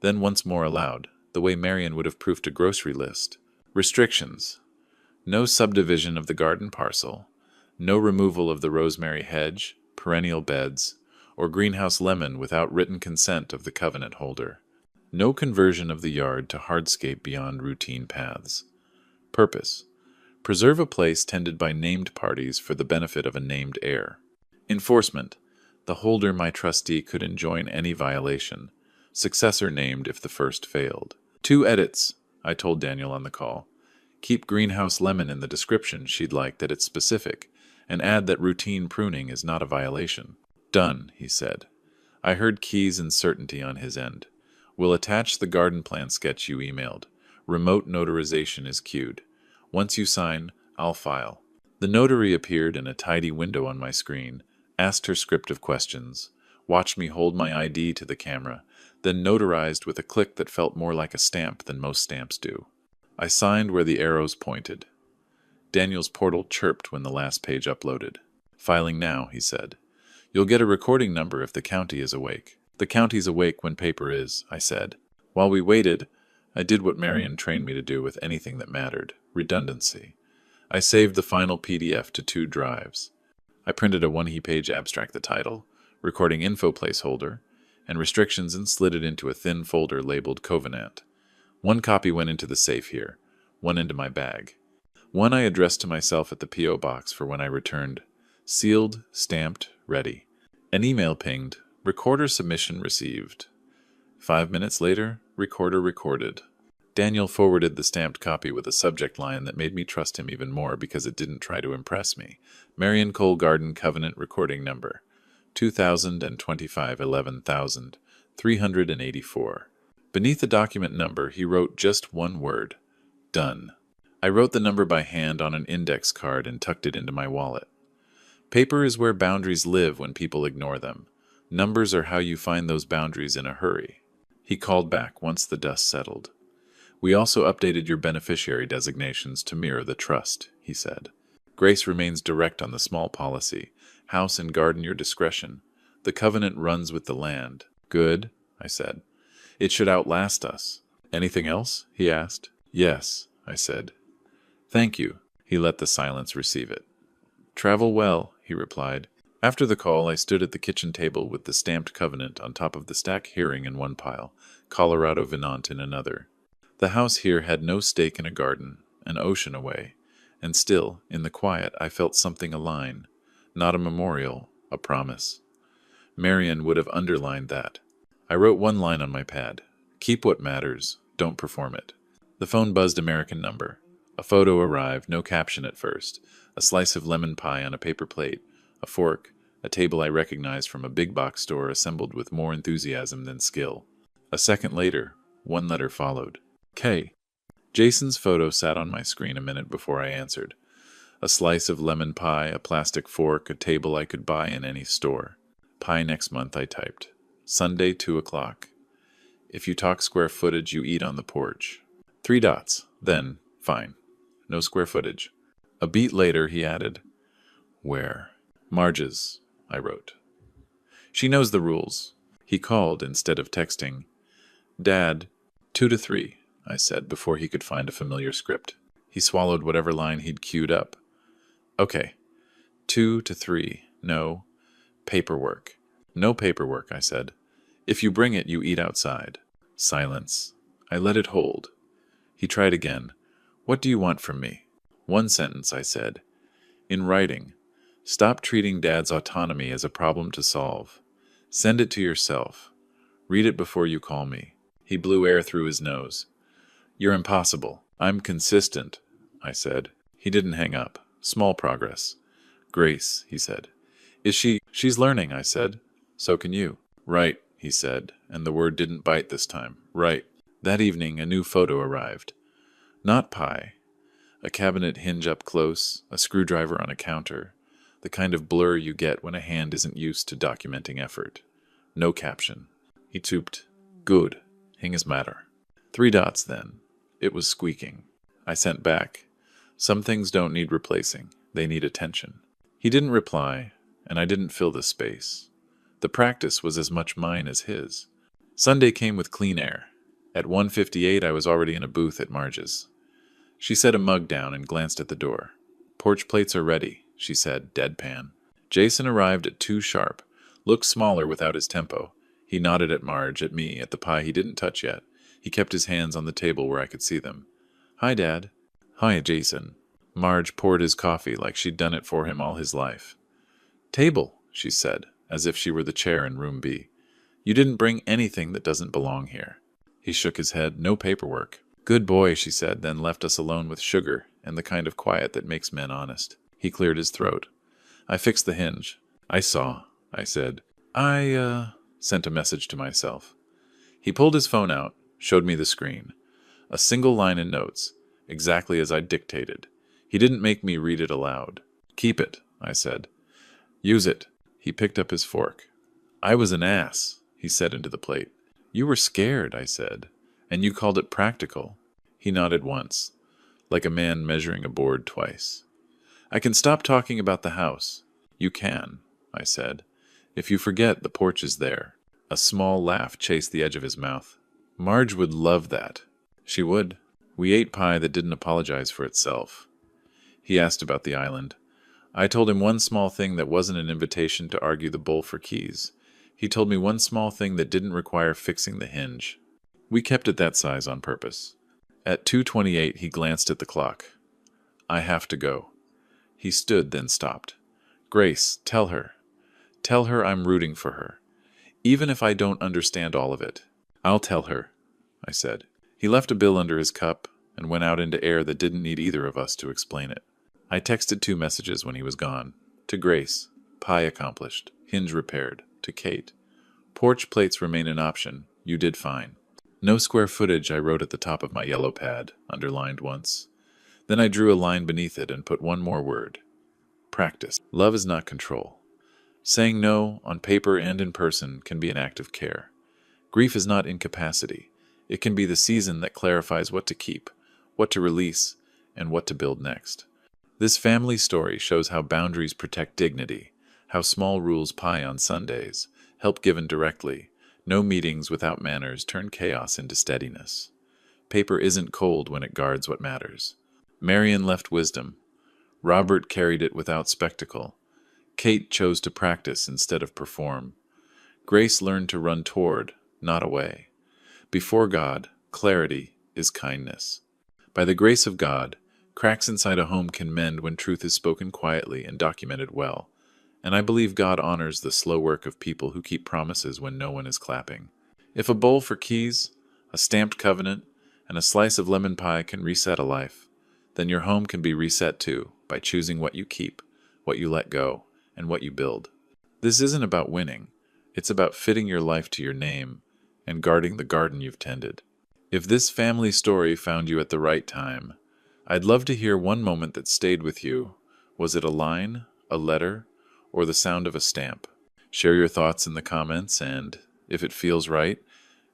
then once more aloud, the way Marian would have proofed a grocery list. Restrictions: no subdivision of the garden parcel, no removal of the rosemary hedge, perennial beds, or greenhouse lemon without written consent of the covenant holder. No conversion of the yard to hardscape beyond routine paths. Purpose: preserve a place tended by named parties for the benefit of a named heir. Enforcement: the holder, my trustee, could enjoin any violation. Successor named if the first failed. 2 edits, I told Daniel on the call. Keep greenhouse lemon in the description, she'd like that it's specific, and add that routine pruning is not a violation. Done, he said. I heard keys and certainty on his end. We'll attach the garden plan sketch you emailed. Remote notarization is queued. Once you sign, I'll file. The notary appeared in a tidy window on my screen, asked her script of questions, watched me hold my ID to the camera, then notarized with a click that felt more like a stamp than most stamps do. I signed where the arrows pointed. Daniel's portal chirped when the last page uploaded. Filing now, he said. You'll get a recording number if the county is awake. The county's awake when paper is, I said. While we waited, I did what Marian trained me to do with anything that mattered, redundancy. I saved the final PDF to 2 drives. I printed a 1-page abstract, the title, recording info placeholder, and restrictions, and slid it into a thin folder labeled Covenant. 1 copy went into the safe here, 1 into my bag. 1 I addressed to myself at the P.O. box for when I returned. Sealed, stamped, ready. An email pinged. Recorder submission received. 5 minutes later, recorder recorded. Daniel forwarded the stamped copy with a subject line that made me trust him even more because it didn't try to impress me. Marian Cole Garden Covenant recording number 2025 11,384. Beneath the document number, he wrote just 1 word. Done. I wrote the number by hand on an index card and tucked it into my wallet. Paper is where boundaries live when people ignore them. Numbers are how you find those boundaries in a hurry. He called back once the dust settled. We also updated your beneficiary designations to mirror the trust, he said. Grace remains direct on the small policy. House and garden your discretion. The covenant runs with the land. Good, I said. It should outlast us. Anything else? He asked. Yes, I said. Thank you. He let the silence receive it. Travel well, he replied. After the call, I stood at the kitchen table with the stamped covenant on top of the stack Hearing in one pile, Colorado Venant in another. The house here had no stake in a garden, an ocean away, and still, in the quiet, I felt something align. Not a memorial, a promise. Marian would have underlined that. I wrote 1 line on my pad. Keep what matters, don't perform it. The phone buzzed American number. A photo arrived, no caption at first. A slice of lemon pie on a paper plate, a fork, a table I recognized from a big box store assembled with more enthusiasm than skill. A second later, 1 letter followed. K. Jason's photo sat on my screen a minute before I answered. A slice of lemon pie, a plastic fork, a table I could buy in any store. Pie next month, I typed. Sunday, 2 o'clock. If you talk square footage, you eat on the porch. 3 dots. Then, fine. No square footage. A beat later, he added, Where? Marge's, I wrote. She knows the rules. He called instead of texting. Dad, 2 to 3, I said before he could find a familiar script. He swallowed whatever line he'd queued up. Okay. 2 to 3. No. Paperwork. No paperwork, I said. If you bring it, you eat outside. Silence. I let it hold. He tried again. What do you want from me? 1 sentence, I said. In writing. Stop treating Dad's autonomy as a problem to solve. Send it to yourself. Read it before you call me. He blew air through his nose. You're impossible. I'm consistent, I said. He didn't hang up. Small progress. Grace, he said. Is she? She's learning, I said. So can you. Right, he said, and the word didn't bite this time. Right. That evening, a new photo arrived. Not pie. A cabinet hinge up close, a screwdriver on a counter, the kind of blur you get when a hand isn't used to documenting effort. No caption. He tooped. Good. Hinges matter. 3 dots then. It was squeaking. I sent back. Some things don't need replacing. They need attention. He didn't reply, and I didn't fill the space. The practice was as much mine as his. Sunday came with clean air. At 1:58, I was already in a booth at Marge's. She set a mug down and glanced at the door. Porch plates are ready, she said, deadpan. Jason arrived at 2 sharp, looked smaller without his tempo. He nodded at Marge, at me, at the pie he didn't touch yet. He kept his hands on the table where I could see them. Hi, Dad. Hi, Jason. Marge poured his coffee like she'd done it for him all his life. Table, she said, as if she were the chair in room B. You didn't bring anything that doesn't belong here. He shook his head. No paperwork. Good boy, she said, then left us alone with sugar and the kind of quiet that makes men honest. He cleared his throat. I fixed the hinge. I saw, I said. Sent a message to myself. He pulled his phone out, showed me the screen. A single line in notes, exactly as I dictated. He didn't make me read it aloud. Keep it, I said. Use it. He picked up his fork. I was an ass, he said into the plate. You were scared, I said, and you called it practical. He nodded once, like a man measuring a board twice. I can stop talking about the house. You can, I said. If you forget, the porch is there. A small laugh chased the edge of his mouth. Marge would love that. She would. We ate pie that didn't apologize for itself. He asked about the island. I told him one small thing that wasn't an invitation to argue the bowl for keys. He told me one small thing that didn't require fixing the hinge. We kept it that size on purpose. At 2:28, he glanced at the clock. I have to go. He stood, then stopped. Grace, tell her. Tell her I'm rooting for her. Even if I don't understand all of it. I'll tell her, I said. He left a bill under his cup and went out into air that didn't need either of us to explain it. I texted 2 messages when he was gone. To Grace, pie accomplished, hinge repaired. To Kate, porch plates remain an option. You did fine. No square footage, I wrote at the top of my yellow pad, underlined once. Then I drew a line beneath it and put one more word. Practice. Love is not control. Saying no, on paper and in person, can be an act of care. Grief is not incapacity. It can be the season that clarifies what to keep, what to release, and what to build next. This family story shows how boundaries protect dignity, how small rules pie on Sundays, help given directly, no meetings without manners turn chaos into steadiness. Paper isn't cold when it guards what matters. Marian left wisdom. Robert carried it without spectacle. Kate chose to practice instead of perform. Grace learned to run toward, not away. Before God, clarity is kindness. By the grace of God, cracks inside a home can mend when truth is spoken quietly and documented well. And I believe God honors the slow work of people who keep promises when no one is clapping. If a bowl for keys, a stamped covenant, and a slice of lemon pie can reset a life, then your home can be reset too by choosing what you keep, what you let go, and what you build. This isn't about winning. It's about fitting your life to your name and guarding the garden you've tended. If this family story found you at the right time, I'd love to hear one moment that stayed with you. Was it a line, a letter, or the sound of a stamp? Share your thoughts in the comments, and, if it feels right,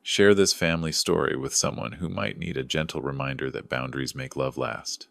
share this family story with someone who might need a gentle reminder that boundaries make love last.